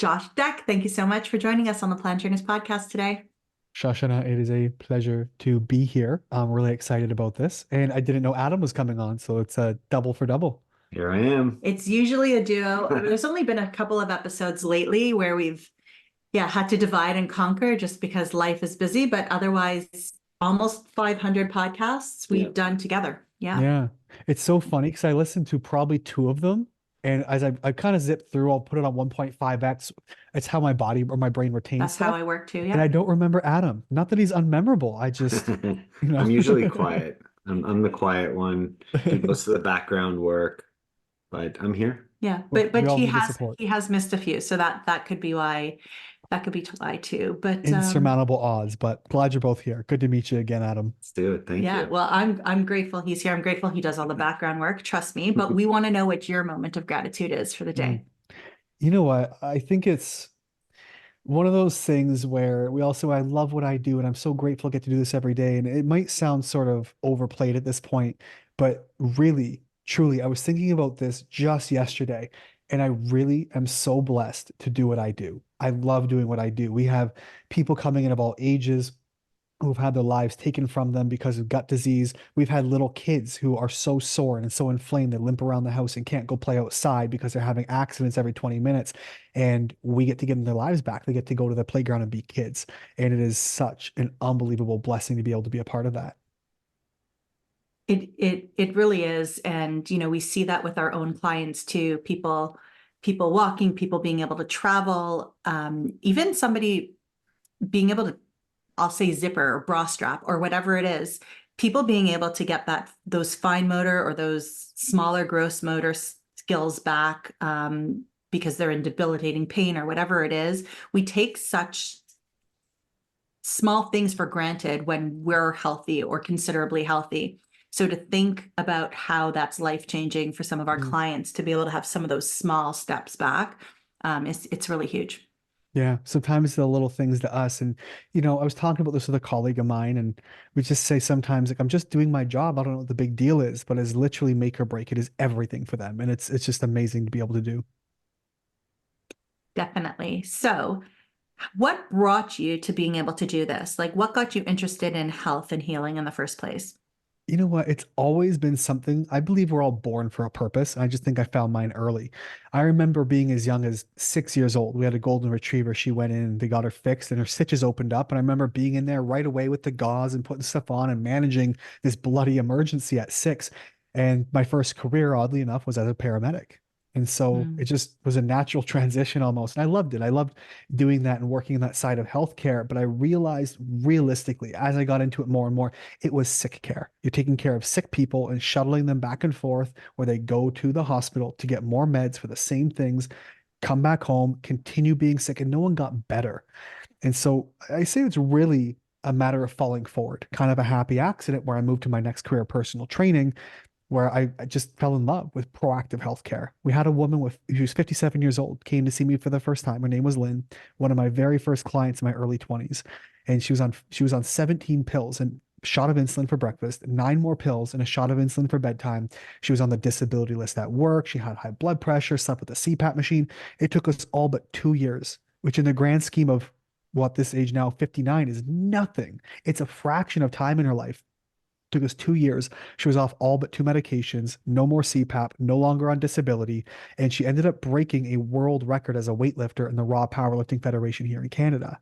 Josh Dech. Thank you so much for joining us on the Plant Trainers podcast today. Shoshana, it is a pleasure to be here. I'm really excited about this. And I didn't know Adam was coming on, so it's a double for double. Here I am. It's usually a duo. There's only been a couple of episodes lately where we've had to divide and conquer just because life is busy, but otherwise almost 500 podcasts we've done together. Yeah. It's so funny because I listened to probably two of them. And as I kind of zipped through, I'll put it on 1.5x. It's how my body or my brain retains That's stuff. how I work too. And I don't remember Adam. Not that he's unmemorable. I just, I'm usually quiet. I'm the quiet one. Do most of the background work, but I'm here. Yeah, we but all he need the has support. he has missed a few, so that could be why too. But Insurmountable odds, but glad you're both here. Good to meet you again, Adam. Let's do it. Thank you. Well, I'm grateful he's here. I'm grateful he does all the background work. Trust me. But we want to know what your moment of gratitude is for the day. You know what? I think it's one of those things where I love what I do and I'm so grateful I get to do this every day. And it might sound sort of overplayed at this point, but really, truly, I was thinking about this just yesterday. And I really am so blessed to do what I do. I love doing what I do. We have people coming in of all ages who've had their lives taken from them because of gut disease. We've had little kids who are so sore and so inflamed they limp around the house and can't go play outside because they're having accidents every 20 minutes. And we get to give them their lives back. They get to go to the playground and be kids. And it is such an unbelievable blessing to be able to be a part of that. It really is. And, we see that with our own clients too, people walking, people being able to travel, even somebody being able to, I'll say zipper or bra strap or whatever it is, people being able to get those fine motor or those smaller gross motor skills back, because they're in debilitating pain or whatever it is. We take such small things for granted when we're healthy or considerably healthy. So to think about how that's life-changing for some of our clients to be able to have some of those small steps back, it's really huge. Yeah, sometimes the little things to us. And, I was talking about this with a colleague of mine, and we just say sometimes, like, I'm just doing my job. I don't know what the big deal is, but it's literally make or break. It is everything for them. And it's just amazing to be able to do. Definitely. So what brought you to being able to do this? Like, what got you interested in health and healing in the first place? You know what? It's always been something. I believe we're all born for a purpose. I just think I found mine early. I remember being as young as 6 years old. We had a golden retriever. She went in and they got her fixed and her stitches opened up. And I remember being in there right away with the gauze and putting stuff on and managing this bloody emergency at 6. And my first career, oddly enough, was as a paramedic. And so it just was a natural transition almost. And I loved it. I loved doing that and working on that side of healthcare. But I realized realistically, as I got into it more and more, it was sick care. You're taking care of sick people and shuttling them back and forth where they go to the hospital to get more meds for the same things, come back home, continue being sick, and no one got better. And so I say it's really a matter of falling forward, kind of a happy accident where I moved to my next career, personal training, where I just fell in love with proactive healthcare. We had a woman who was 57 years old, came to see me for the first time. Her name was Lynn, one of my very first clients in my early 20s. And she was on 17 pills and a shot of insulin for breakfast, 9 more pills and a shot of insulin for bedtime. She was on the disability list at work. She had high blood pressure, slept with a CPAP machine. It took us all but 2 years, which in the grand scheme of what this age now, 59, is nothing. It's a fraction of time in her life. Took us 2 years. She was off all but 2 medications, no more CPAP, no longer on disability. And she ended up breaking a world record as a weightlifter in the Raw Powerlifting Federation here in Canada.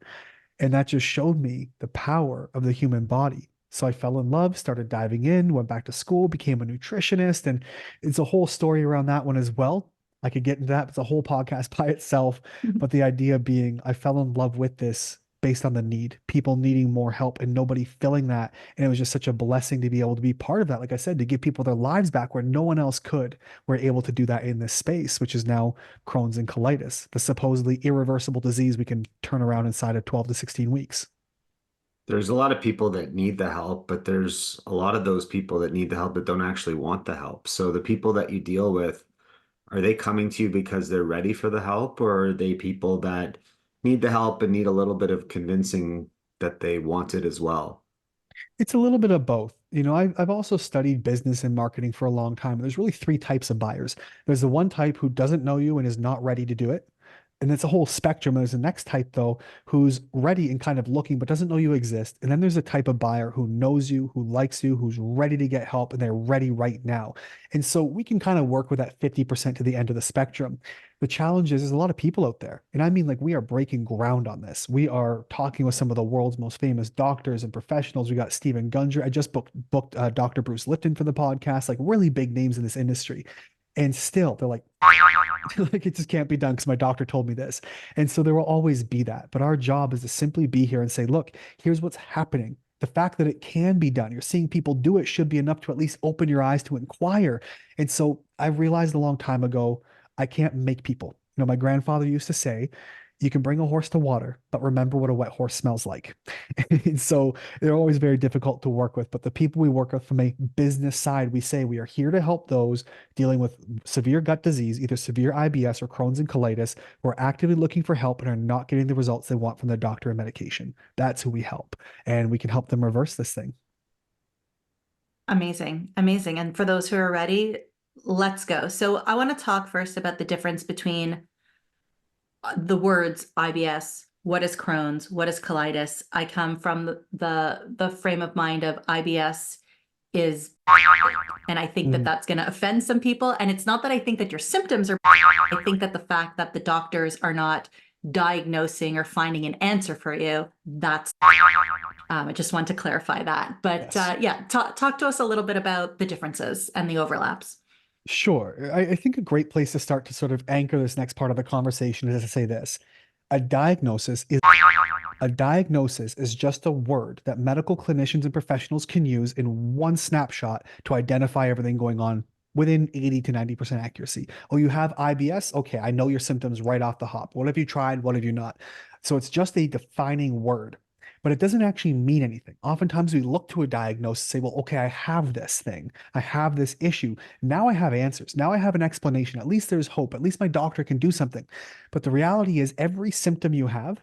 And that just showed me the power of the human body. So I fell in love, started diving in, went back to school, became a nutritionist. And it's a whole story around that one as well. I could get into that. It's a whole podcast by itself. But the idea being, I fell in love with this based on the need, people needing more help and nobody filling that. And it was just such a blessing to be able to be part of that. Like I said, to give people their lives back where no one else could. We're able to do that in this space, which is now Crohn's and colitis, the supposedly irreversible disease we can turn around inside of 12 to 16 weeks. There's a lot of people that need the help, but there's a lot of those people that need the help that don't actually want the help. So the people that you deal with, are they coming to you because they're ready for the help, or are they people that need the help and need a little bit of convincing that they want it as well? It's a little bit of both. I've also studied business and marketing for a long time. There's really 3 types of buyers. There's the one type who doesn't know you and is not ready to do it. And it's a whole spectrum. There's the next type, though, who's ready and kind of looking, but doesn't know you exist. And then there's a type of buyer who knows you, who likes you, who's ready to get help, and they're ready right now. And so we can kind of work with that 50% to the end of the spectrum. The challenge is there's a lot of people out there. And I mean, like, we are breaking ground on this. We are talking with some of the world's most famous doctors and professionals. We got Stephen Gundry. I just booked Dr. Bruce Lipton for the podcast, like really big names in this industry. And still, they're like, like it just can't be done because my doctor told me this. And so there will always be that. But our job is to simply be here and say, look, here's what's happening. The fact that it can be done, you're seeing people do it, should be enough to at least open your eyes to inquire. And so I realized a long time ago, I can't make people. You know, my grandfather used to say, you can bring a horse to water, but remember what a wet horse smells like. And so they're always very difficult to work with. But the people we work with from a business side, we say we are here to help those dealing with severe gut disease, either severe IBS or Crohn's and colitis, who are actively looking for help and are not getting the results they want from their doctor and medication. That's who we help. And we can help them reverse this thing. Amazing. Amazing. And for those who are ready, let's go. So I want to talk first about the difference between the words IBS, what is Crohn's, what is colitis. I come from the frame of mind of IBS is, and I think that that's going to offend some people. And it's not that I think that your symptoms are, I think that the fact that the doctors are not diagnosing or finding an answer for you, that's, I just want to clarify that. But Yes. yeah, talk to us a little bit about the differences and the overlaps. Sure. I think a great place to start to sort of anchor this next part of the conversation is to say this. A diagnosis is just a word that medical clinicians and professionals can use in one snapshot to identify everything going on within 80 to 90% accuracy. Oh, you have IBS? Okay, I know your symptoms right off the hop. What have you tried? What have you not? So it's just a defining word, but it doesn't actually mean anything. Oftentimes we look to a diagnosis and say, well, okay, I have this thing. I have this issue. Now I have answers. Now I have an explanation. At least there's hope. At least my doctor can do something. But the reality is every symptom you have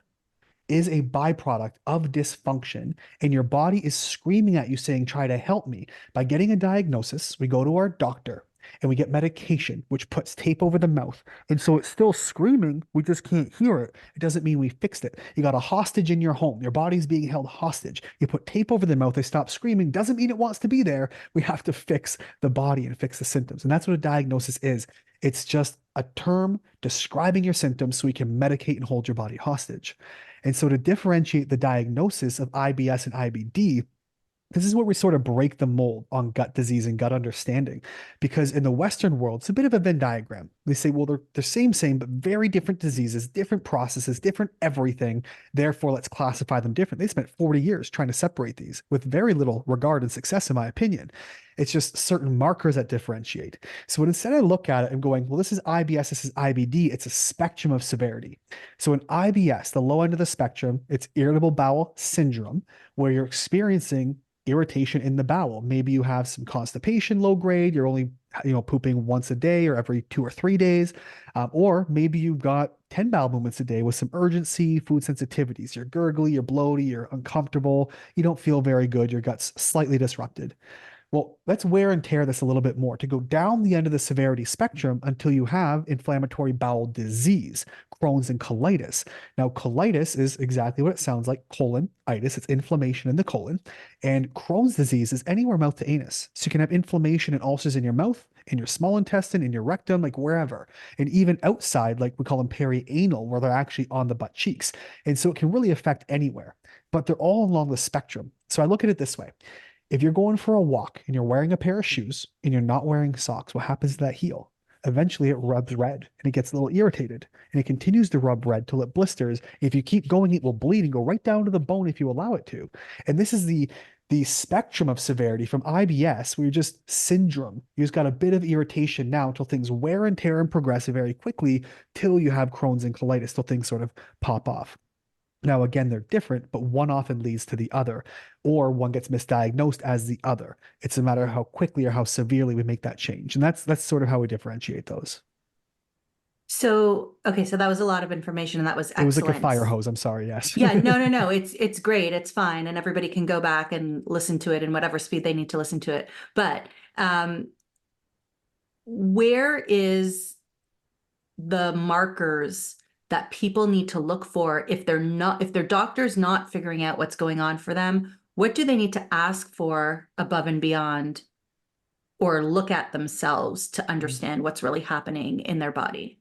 is a byproduct of dysfunction, and your body is screaming at you saying, try to help me. By getting a diagnosis, we go to our doctor and we get medication, which puts tape over the mouth. And so it's still screaming. We just can't hear it. It doesn't mean we fixed it. You got a hostage in your home. Your body's being held hostage. You put tape over the mouth. They stop screaming. Doesn't mean it wants to be there. We have to fix the body and fix the symptoms. And that's what a diagnosis is. It's just a term describing your symptoms so we can medicate and hold your body hostage. And so to differentiate the diagnosis of IBS and IBD, this is where we sort of break the mold on gut disease and gut understanding. Because in the Western world, it's a bit of a Venn diagram. They say, well, they're same, but very different diseases, different processes, different everything. Therefore, let's classify them different. They spent 40 years trying to separate these with very little regard and success, in my opinion. It's just certain markers that differentiate. So instead I look at it and going, well, this is IBS, this is IBD, it's a spectrum of severity. So in IBS, the low end of the spectrum, it's irritable bowel syndrome, where you're experiencing irritation in the bowel. Maybe you have some constipation, low grade, you're only pooping once a day or every 2 or 3 days. Or maybe you've got 10 bowel movements a day with some urgency, food sensitivities. You're gurgly, you're bloaty, you're uncomfortable, you don't feel very good, your gut's slightly disrupted. Well, let's wear and tear this a little bit more to go down the end of the severity spectrum until you have inflammatory bowel disease, Crohn's and colitis. Now, colitis is exactly what it sounds like, colon-itis. It's inflammation in the colon. And Crohn's disease is anywhere mouth to anus. So you can have inflammation and ulcers in your mouth, in your small intestine, in your rectum, like wherever. And even outside, like we call them perianal, where they're actually on the butt cheeks. And so it can really affect anywhere. But they're all along the spectrum. So I look at it this way. If you're going for a walk and you're wearing a pair of shoes and you're not wearing socks, what happens to that heel? Eventually it rubs red and it gets a little irritated and it continues to rub red till it blisters. If you keep going, it will bleed and go right down to the bone if you allow it to. And this is the spectrum of severity from IBS, where you're just syndrome. You just got a bit of irritation now until things wear and tear and progress very quickly till you have Crohn's and colitis, till things sort of pop off. Now, again, they're different, but one often leads to the other, or one gets misdiagnosed as the other. It's a matter of how quickly or how severely we make that change. And that's sort of how we differentiate those. So, okay, so that was a lot of information and that was excellent. It was like a fire hose. I'm sorry. Yes. Yeah, no. It's great. It's fine. And everybody can go back and listen to it in whatever speed they need to listen to it. But where is the markers that people need to look for if their doctor's not figuring out what's going on for them? What do they need to ask for above and beyond, or look at themselves to understand what's really happening in their body?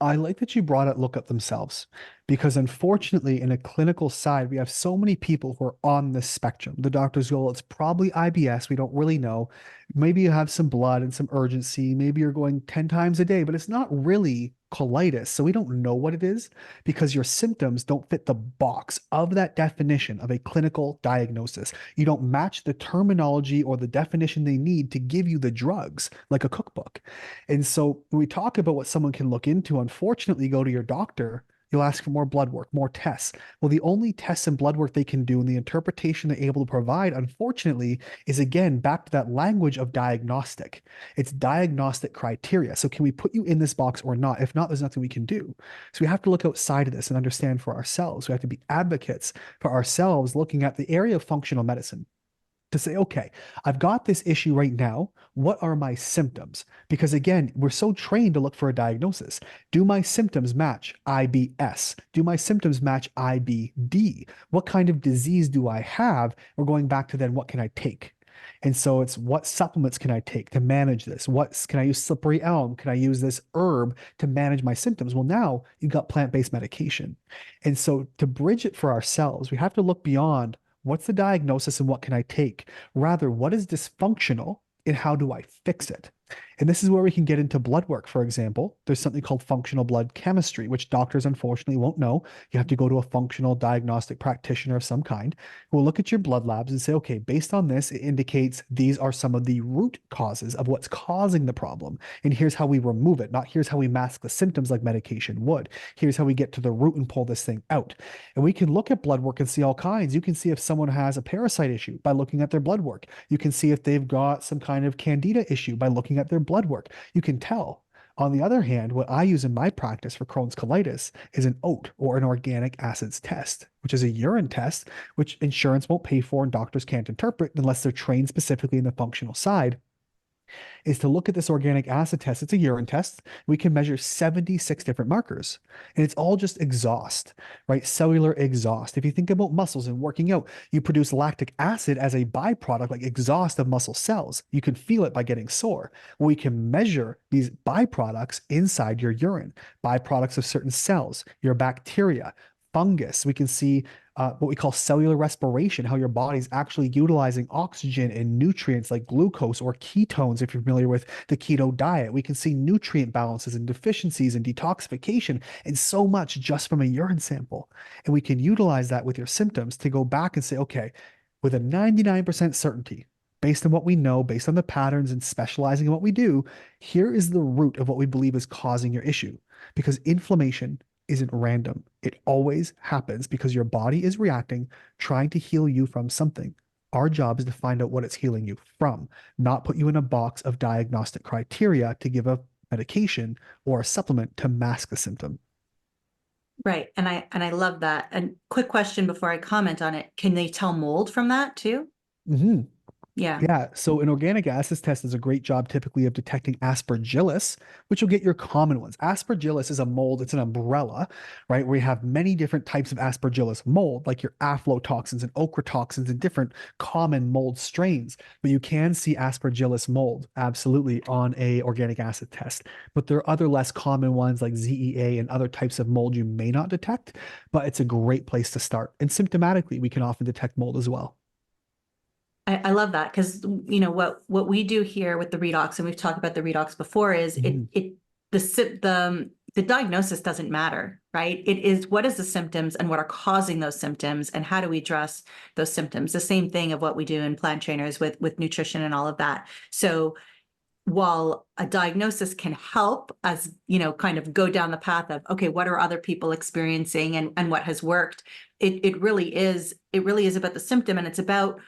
I like that you brought it look up themselves, because unfortunately in a clinical side, we have so many people who are on this spectrum. The doctors go, well, it's probably IBS. We don't really know. Maybe you have some blood and some urgency. Maybe you're going 10 times a day, but it's not really colitis. So we don't know what it is because your symptoms don't fit the box of that definition of a clinical diagnosis. You don't match the terminology or the definition they need to give you the drugs like a cookbook. And so when we talk about what someone can look into, unfortunately, you go to your doctor, you'll ask for more blood work, more tests. Well, the only tests and blood work they can do and the interpretation they're able to provide, unfortunately, is again back to that language of diagnostic. It's diagnostic criteria. So can we put you in this box or not? If not, there's nothing we can do. So we have to look outside of this and understand for ourselves. We have to be advocates for ourselves, looking at the area of functional medicine to say, okay, I've got this issue right now. What are my symptoms? Because again, we're so trained to look for a diagnosis. Do my symptoms match IBS? Do my symptoms match IBD? What kind of disease do I have? We're going back to then, what can I take? And so it's, what supplements can I take to manage this? Can I use slippery elm? Can I use this herb to manage my symptoms? Well, now you've got plant-based medication. And so to bridge it for ourselves, we have to look beyond what's the diagnosis and what can I take? Rather, what is dysfunctional and how do I fix it? And this is where we can get into blood work, for example. There's something called functional blood chemistry, which doctors unfortunately won't know. You have to go to a functional diagnostic practitioner of some kind who will look at your blood labs and say, okay, based on this, it indicates these are some of the root causes of what's causing the problem. And here's how we remove it, not here's how we mask the symptoms like medication would. Here's how we get to the root and pull this thing out. And we can look at blood work and see all kinds. You can see if someone has a parasite issue by looking at their blood work. You can see if they've got some kind of candida issue by looking at their blood work. You can tell. On the other hand, what I use in my practice for Crohn's colitis is an OAT, or an organic acids test, which is a urine test, which insurance won't pay for and doctors can't interpret unless they're trained specifically in the functional side, is to look at this organic acid test. It's a urine test. We can measure 76 different markers, and it's all just exhaust, right? Cellular exhaust. If you think about muscles and working out, you produce lactic acid as a byproduct, like exhaust of muscle cells. You can feel it by getting sore. We can measure these byproducts inside your urine, byproducts of certain cells, your bacteria, fungus. We can see what we call cellular respiration, how your body's actually utilizing oxygen and nutrients like glucose or ketones, if you're familiar with the keto diet. We can see nutrient balances and deficiencies and detoxification and so much just from a urine sample. And we can utilize that with your symptoms to go back and say, okay, with a 99% certainty, based on what we know, based on the patterns and specializing in what we do, here is the root of what we believe is causing your issue. Because inflammation isn't random. It always happens because your body is reacting, trying to heal you from something. Our job is to find out what it's healing you from, not put you in a box of diagnostic criteria to give a medication or a supplement to mask the symptom. Right. And I love that. And quick question before I comment on it. Can they tell mold from that too? Mm-hmm. Yeah. Yeah, so an organic acids test does a great job typically of detecting aspergillus, which will get your common ones. Aspergillus is a mold, it's an umbrella, right? Where you have many different types of aspergillus mold, like your aflatoxins and ochratoxins and different common mold strains. But you can see aspergillus mold absolutely on a organic acid test. But there are other less common ones like ZEA and other types of mold you may not detect, but it's a great place to start. And symptomatically, we can often detect mold as well. I love that because what we do here with the redox, and we've talked about the redox before, is the diagnosis doesn't matter, right? It is what is the symptoms and what are causing those symptoms and how do we address those symptoms. The same thing of what we do in plant trainers with nutrition and all of that. So while a diagnosis can help us, kind of go down the path of, okay, what are other people experiencing and what has worked? It really is about the symptom, and it's about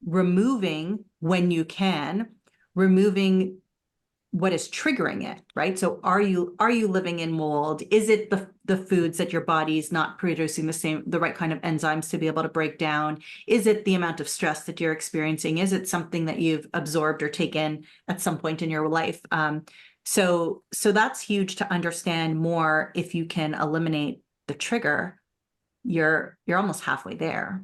removing, when you can, removing what is triggering it, right? So are you living in mold? Is it the foods that your body's not producing the right kind of enzymes to be able to break down? Is it the amount of stress that you're experiencing? Is it something that you've absorbed or taken at some point in your life? So that's huge to understand more. If you can eliminate the trigger, you're almost halfway there.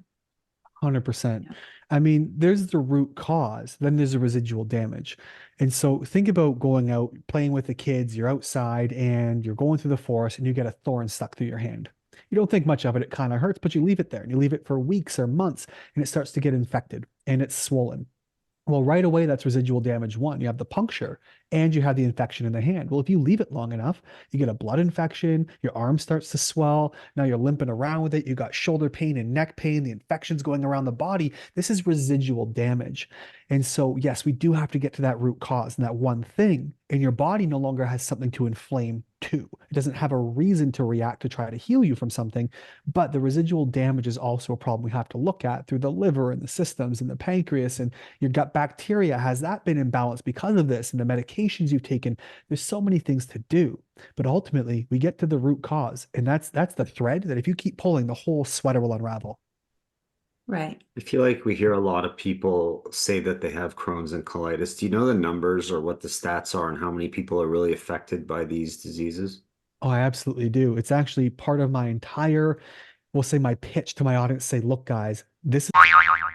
100%. Yeah. I mean, there's the root cause, then there's the residual damage. And so think about going out, playing with the kids, you're outside and you're going through the forest and you get a thorn stuck through your hand. You don't think much of it, it kind of hurts, but you leave it there and you leave it for weeks or months and it starts to get infected and it's swollen. Well, right away, that's residual damage one. You have the puncture and you have the infection in the hand. Well, if you leave it long enough, you get a blood infection, your arm starts to swell. Now you're limping around with it. You got shoulder pain and neck pain. The infection's going around the body. This is residual damage. And so, yes, we do have to get to that root cause and that one thing. And your body no longer has something to inflame to. It doesn't have a reason to react to try to heal you from something. But the residual damage is also a problem we have to look at through the liver and the systems and the pancreas, and your gut bacteria. Has that been imbalanced because of this? And the medications you've taken, there's so many things to do. But ultimately, we get to the root cause. And that's the thread that if you keep pulling, the whole sweater will unravel. Right. I feel like we hear a lot of people say that they have Crohn's and colitis. Do you know the numbers or what the stats are and how many people are really affected by these diseases? Oh, I absolutely do. It's actually part of my entire, we'll say, my pitch to my audience, say, look, guys, this is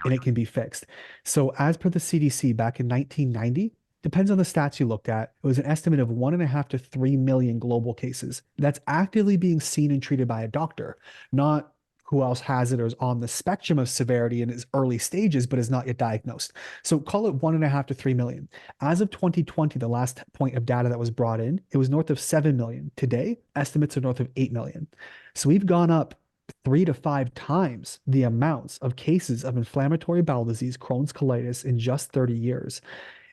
and it can be fixed. So as per the CDC back in 1990, depends on the stats you looked at, it was an estimate of 1.5 to 3 million global cases that's actively being seen and treated by a doctor, not who else has it or is on the spectrum of severity in its early stages, but is not yet diagnosed. So call it 1.5 to 3 million. As of 2020, the last point of data that was brought in, it was north of 7 million. Today, estimates are north of 8 million. So we've gone up 3 to 5 times the amounts of cases of inflammatory bowel disease, Crohn's, colitis in just 30 years,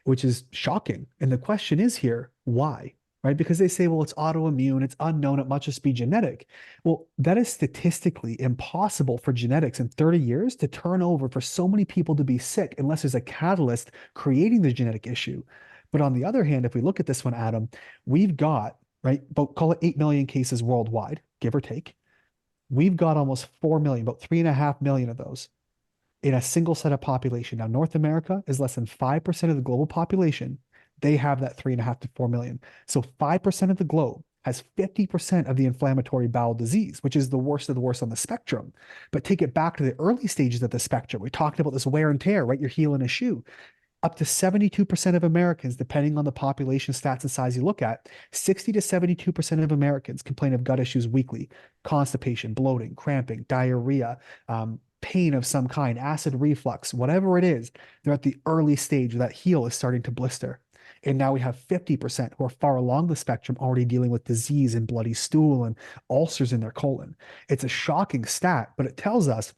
which is shocking. And the question is here, why? Right? Because they say, well, it's autoimmune, it's unknown, it must just be genetic. Well, that is statistically impossible for genetics in 30 years to turn over for so many people to be sick unless there's a catalyst creating the genetic issue. But on the other hand, if we look at this one, Adam, we've got, right, about call it 8 million cases worldwide, give or take. We've got almost 4 million, about 3.5 million of those in a single set of population. Now, North America is less than 5% of the global population. They have that 3.5 to 4 million. So 5% of the globe has 50% of the inflammatory bowel disease, which is the worst of the worst on the spectrum. But take it back to the early stages of the spectrum. We talked about this wear and tear, right? You're healing a shoe. Up to 72% of Americans, depending on the population stats and size you look at, 60 to 72% of Americans complain of gut issues weekly: constipation, bloating, cramping, diarrhea, pain of some kind, acid reflux, whatever it is. They're at the early stage where that heel is starting to blister. And now we have 50% who are far along the spectrum already dealing with disease and bloody stool and ulcers in their colon. It's a shocking stat, but it tells us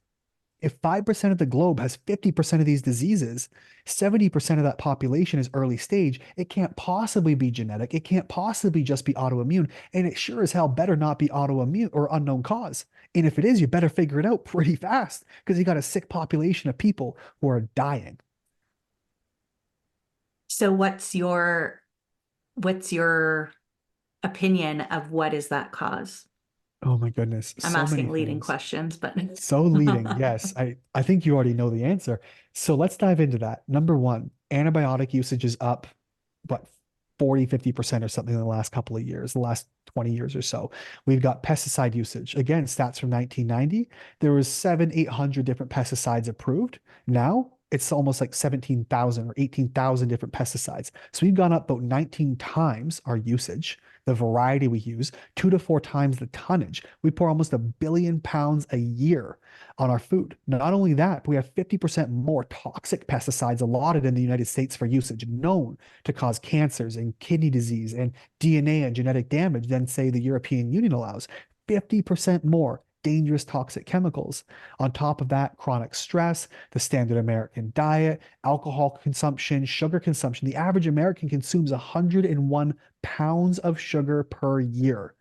if 5% of the globe has 50% of these diseases, 70% of that population is early stage, it can't possibly be genetic. It can't possibly just be autoimmune. And it sure as hell better not be autoimmune or unknown cause. And if it is, you better figure it out pretty fast because you got a sick population of people who are dying. So what's your opinion of what is that cause? Oh my goodness. I'm So many asking leading things. questions, but So leading. Yes. I think you already know the answer. So let's dive into that. Number one, antibiotic usage is up, what, 40, 50% or something in the last couple of years, the last 20 years or so. We've got pesticide usage. Again, stats from 1990, there was 800 different pesticides approved. Now it's almost like 17,000 or 18,000 different pesticides. So we've gone up about 19 times our usage, the variety we use, 2 to 4 times the tonnage. We pour almost 1 billion pounds a year on our food. Not only that, but we have 50% more toxic pesticides allotted in the United States for usage, known to cause cancers and kidney disease and DNA and genetic damage than, say, the European Union allows. 50% more dangerous toxic chemicals. On top of that, chronic stress, the standard American diet, alcohol consumption, sugar consumption. The average American consumes 101 pounds of sugar per year.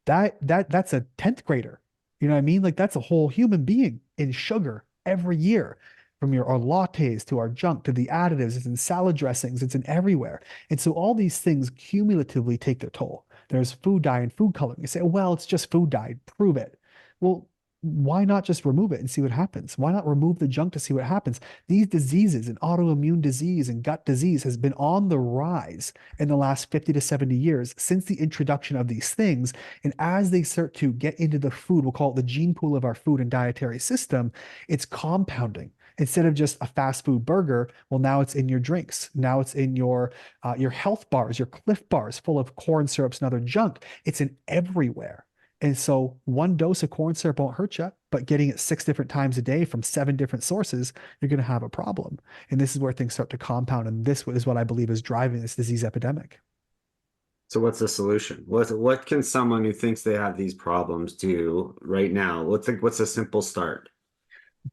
That's a 10th grader. You know what I mean? Like that's a whole human being in sugar every year. From our lattes to our junk to the additives, it's in salad dressings, it's in everywhere. And so all these things cumulatively take their toll. There's food dye and food coloring. You say, well, it's just food dye. Prove it. Well, why not just remove it and see what happens? Why not remove the junk to see what happens? These diseases and autoimmune disease and gut disease has been on the rise in the last 50 to 70 years since the introduction of these things. And as they start to get into the food, we'll call it the gene pool of our food and dietary system, it's compounding. Instead of just a fast food burger, well, now it's in your drinks. Now it's in your health bars, your Cliff bars full of corn syrups and other junk. It's in everywhere. And so one dose of corn syrup won't hurt you, but getting it 6 different times a day from 7 different sources, you're going to have a problem. And this is where things start to compound. And this is what I believe is driving this disease epidemic. So what's the solution? What can someone who thinks they have these problems do right now? What's a simple start?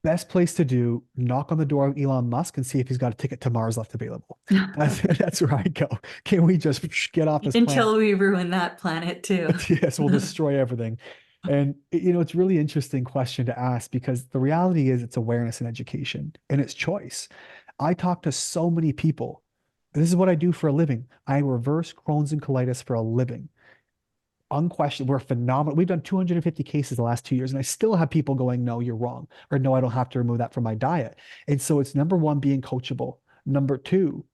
Best place to do, knock on the door of Elon Musk and see if he's got a ticket to Mars left available. That's where I go. Can we just get off this Until planet? we ruin that planet too. Yes, we'll destroy everything. And it's a really interesting question to ask because the reality is it's awareness and education and it's choice. I talk to so many people. This is what I do for a living. I reverse Crohn's and colitis for a living. Unquestioned, we're phenomenal. We've done 250 cases the last 2 years, and I still have people going, no, you're wrong, or no, I don't have to remove that from my diet. And so it's number one, being coachable. Number two,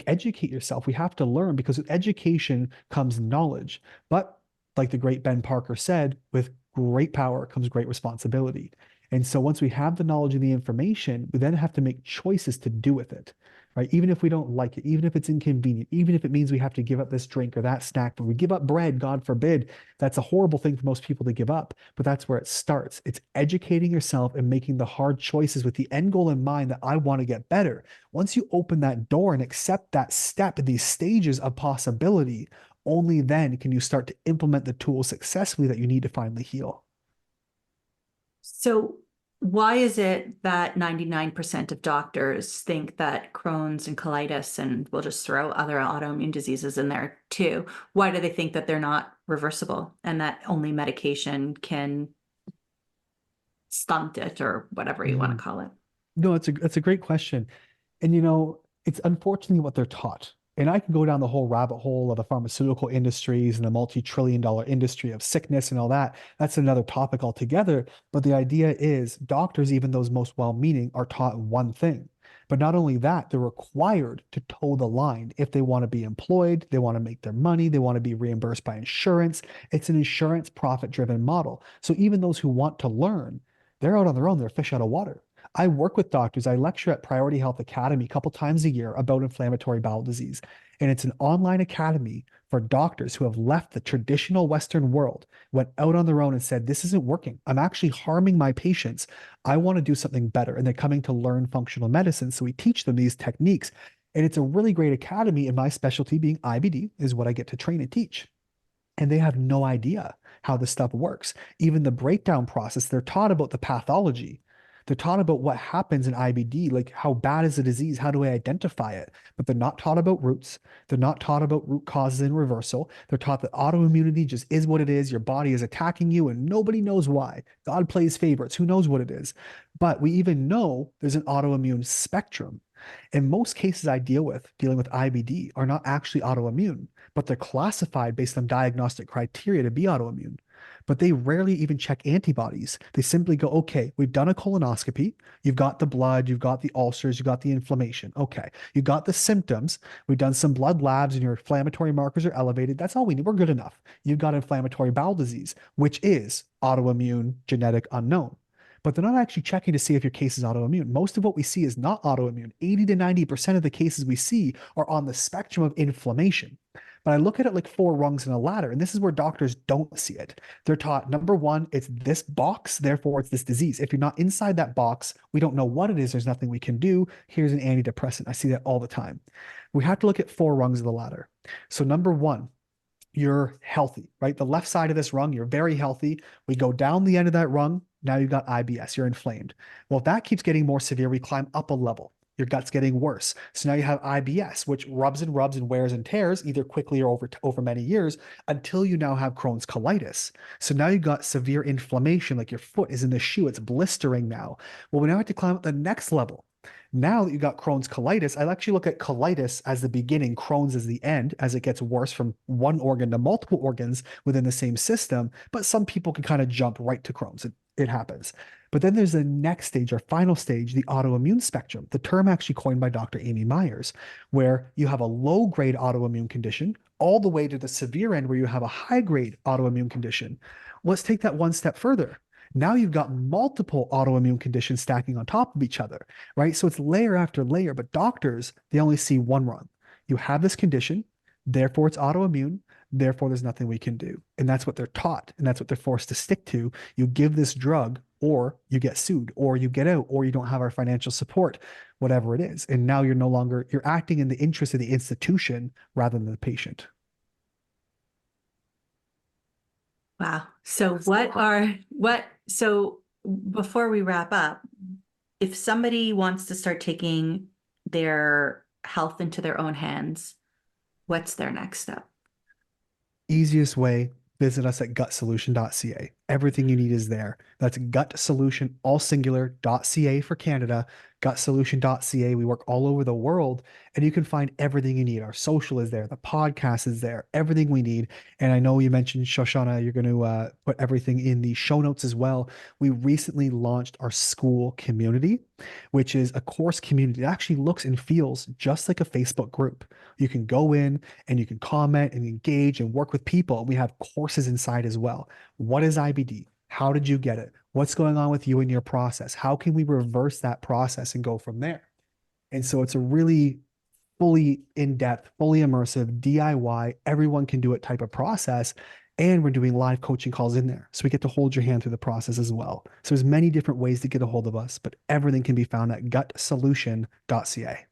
educate yourself. We have to learn because with education comes knowledge. But like the great Ben Parker said, with great power comes great responsibility. And so once we have the knowledge and the information, we then have to make choices to do with it, right? Even if we don't like it, even if it's inconvenient, even if it means we have to give up this drink or that snack, but we give up bread, God forbid, that's a horrible thing for most people to give up. But that's where it starts. It's educating yourself and making the hard choices with the end goal in mind that I want to get better. Once you open that door and accept that step in these stages of possibility, only then can you start to implement the tools successfully that you need to finally heal. So why is it that 99% of doctors think that Crohn's and colitis, and we'll just throw other autoimmune diseases in there too? Why do they think that they're not reversible and that only medication can stunt it or whatever you want to call it? No, it's a great question. And it's unfortunately what they're taught. And I can go down the whole rabbit hole of the pharmaceutical industries and the multi-trillion-dollar industry of sickness and all that. That's another topic altogether. But the idea is doctors, even those most well-meaning, are taught one thing. But not only that, they're required to toe the line if they want to be employed, they want to make their money, they want to be reimbursed by insurance. It's an insurance profit-driven model. So even those who want to learn, they're out on their own, they're fish out of water. I work with doctors. I lecture at Priority Health Academy a couple times a year about inflammatory bowel disease. And it's an online academy for doctors who have left the traditional Western world, went out on their own and said, this isn't working. I'm actually harming my patients. I want to do something better. And they're coming to learn functional medicine. So we teach them these techniques. And it's a really great academy. And my specialty being IBD is what I get to train and teach. And they have no idea how this stuff works. Even the breakdown process, they're taught about the pathology. They're taught about what happens in IBD, like how bad is the disease, how do I identify it? But they're not taught about roots. They're not taught about root causes and reversal. They're taught that autoimmunity just is what it is. Your body is attacking you and nobody knows why. God plays favorites. Who knows what it is? But we even know there's an autoimmune spectrum. In most cases I dealing with IBD are not actually autoimmune, but they're classified based on diagnostic criteria to be autoimmune. But they rarely even check antibodies. They simply go, okay, we've done a colonoscopy. You've got the blood, you've got the ulcers, you've got the inflammation. Okay, you've got the symptoms. We've done some blood labs and your inflammatory markers are elevated. That's all we need. We're good enough. You've got inflammatory bowel disease, which is autoimmune, genetic, unknown. But they're not actually checking to see if your case is autoimmune. Most of what we see is not autoimmune. 80 to 90% of the cases we see are on the spectrum of inflammation. But I look at it like 4 rungs in a ladder, and this is where doctors don't see it. They're taught, number one, it's this box, therefore it's this disease. If you're not inside that box, we don't know what it is. There's nothing we can do. Here's an antidepressant. I see that all the time. We have to look at 4 rungs of the ladder. So number one, you're healthy, right? The left side of this rung, you're very healthy. We go down the end of that rung. Now you've got IBS, you're inflamed. Well, if that keeps getting more severe, we climb up a level. Your gut's getting worse. So now you have IBS, which rubs and wears and tears either quickly or over many years until you now have Crohn's colitis. So now you've got severe inflammation, like your foot is in the shoe, it's blistering now. Well, we now have to climb up the next level. Now that you've got Crohn's colitis, I actually look at colitis as the beginning, Crohn's as the end, as it gets worse from one organ to multiple organs within the same system. But some people can kind of jump right to Crohn's. it happens. But then there's the next stage, or final stage, the autoimmune spectrum, the term actually coined by Dr. Amy Myers, where you have a low grade autoimmune condition all the way to the severe end where you have a high grade autoimmune condition. Let's take that one step further. Now you've got multiple autoimmune conditions stacking on top of each other, right? So it's layer after layer, but doctors, they only see one run. You have this condition, therefore it's autoimmune, therefore there's nothing we can do. And that's what they're taught, and that's what they're forced to stick to. You give this drug, or you get sued, or you get out, or you don't have our financial support, whatever it is. And now you're no longer, you're acting in the interest of the institution rather than the patient. Wow. So so before we wrap up, if somebody wants to start taking their health into their own hands, what's their next step? Easiest way, visit us at gutsolution.ca. Everything you need is there. That's gutsolution, all singular.ca for Canada, gutsolution.ca. We work all over the world, and you can find everything you need. Our social is there, the podcast is there, everything we need. And I know you mentioned, Shoshana, you're going to put everything in the show notes as well. We recently launched our school community, which is a course community that actually looks and feels just like a Facebook group. You can go in and you can comment and engage and work with people. We have courses inside as well. What is IBD? How did you get it? What's going on with you in your process? How can we reverse that process and go from there? And so it's a really fully in-depth, fully immersive DIY, everyone can do it type of process. And we're doing live coaching calls in there. So we get to hold your hand through the process as well. So there's many different ways to get a hold of us, but everything can be found at gutsolution.ca.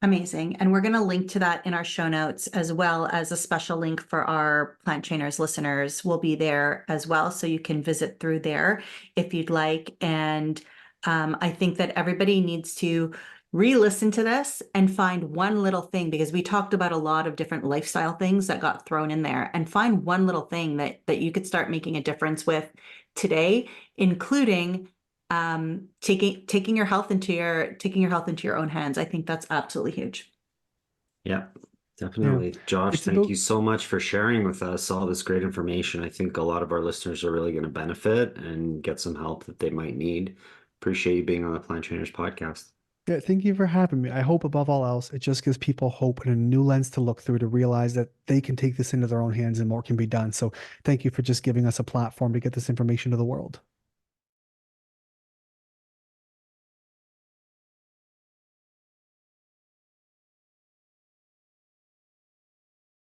Amazing. And we're going to link to that in our show notes, as well as a special link for our Plant Trainers listeners will be there as well. So you can visit through there if you'd like. And I think that everybody needs to re-listen to this and find one little thing, because we talked about a lot of different lifestyle things that got thrown in there, and find one little thing that you could start making a difference with today, including taking your health into your own hands. I think that's absolutely huge. Yeah, definitely. Yeah. Josh, thank you so much for sharing with us all this great information. I think a lot of our listeners are really going to benefit and get some help that they might need. Appreciate you being on the Plant Trainers podcast. Yeah, thank you for having me. I hope above all else, it just gives people hope and a new lens to look through to realize that they can take this into their own hands and more can be done. So thank you for just giving us a platform to get this information to the world.